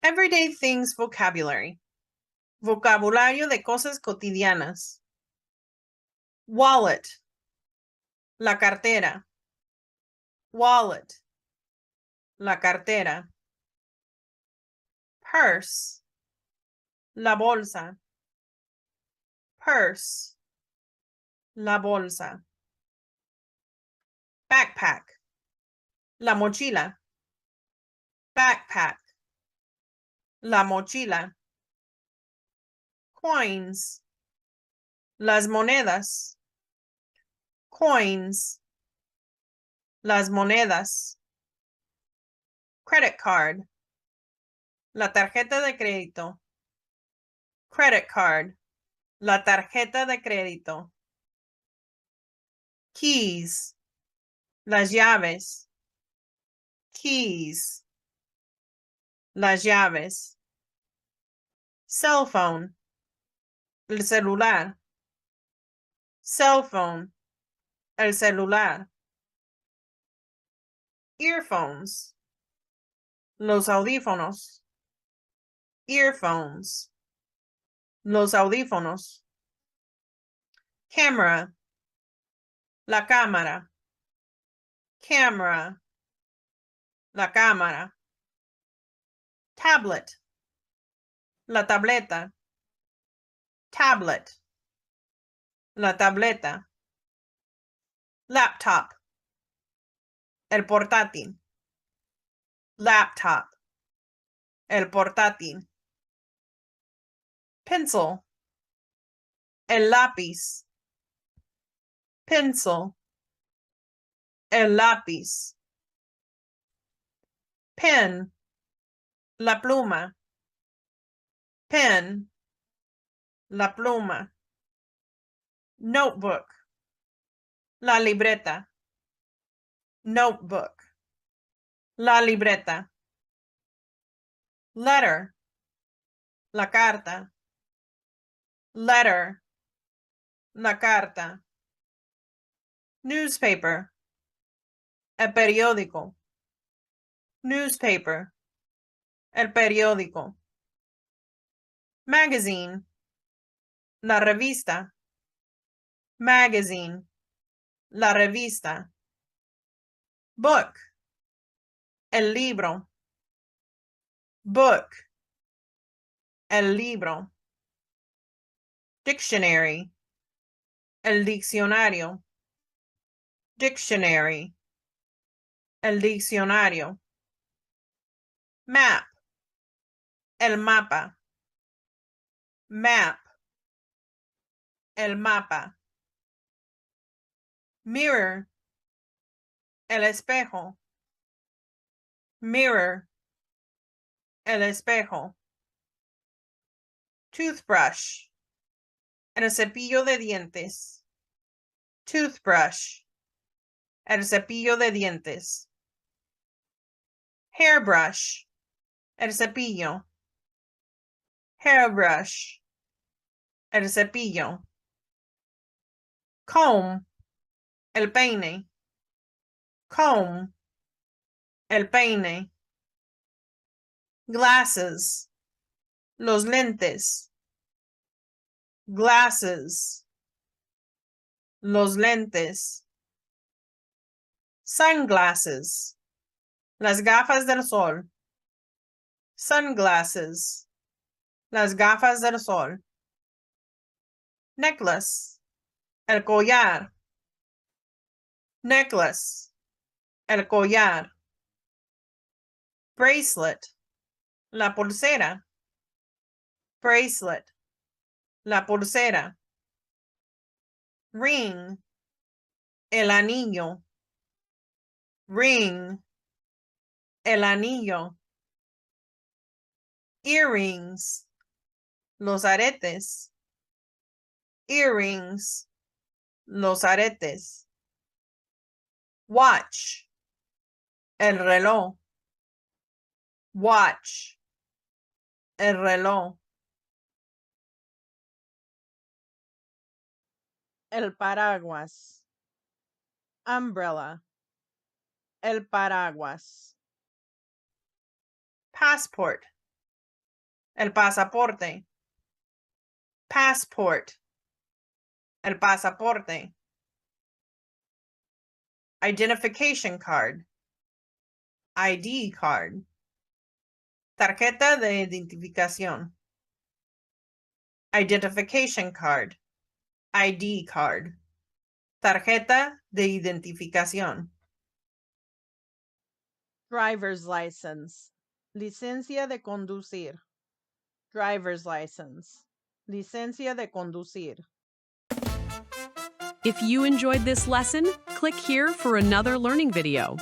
Everyday things vocabulary. Vocabulario de cosas cotidianas. Wallet. La cartera. Wallet. La cartera. Purse. La bolsa. Purse. La bolsa. Backpack. La mochila. Backpack. La mochila. Coins. Las monedas. Coins. Las monedas. Credit card. La tarjeta de crédito. Credit card. La tarjeta de crédito. Keys. Las llaves. Keys. Las llaves. Cell phone. El celular. Cell phone. El celular. Earphones. Los audífonos. Earphones. Los audífonos. Camera. La cámara. Camera. La cámara. Tablet. La tableta. Tablet. La tableta. Laptop. El portátil. Laptop. El portátil. Pencil. El lápiz. Pencil. El lápiz. Pen. La pluma. Pen. La pluma. Notebook. La libreta. Notebook. La libreta. Letter. La carta. Letter. La carta. Newspaper. El periódico. Newspaper. El periódico. Magazine. La revista. Magazine. La revista. Book. El libro. Book. El libro. Dictionary. El diccionario. Dictionary. El diccionario. Map. El mapa. Map. El mapa. Mirror. El espejo. Mirror. El espejo. Toothbrush. El cepillo de dientes. Toothbrush. El cepillo de dientes. Hairbrush. El cepillo. Hairbrush. El cepillo. Comb. El peine. Comb. El peine. Glasses. Los lentes. Glasses. Los lentes. Sunglasses. Las gafas del sol. Sunglasses. Las gafas del sol. Necklace. El collar. Necklace. El collar. Bracelet. La pulsera. Bracelet. La pulsera. Ring. El anillo. Ring. El anillo. Earrings. Los aretes. Earrings. Los aretes. Watch. El reloj. Watch. El reloj. El paraguas. Umbrella. El paraguas. Passport. El pasaporte. Passport. El pasaporte. Identification card. ID card. Tarjeta de identificación. Identification card. ID card. Tarjeta de identificación. Driver's license. Licencia de conducir. Driver's license. Licencia de conducir. If you enjoyed this lesson, click here for another learning video.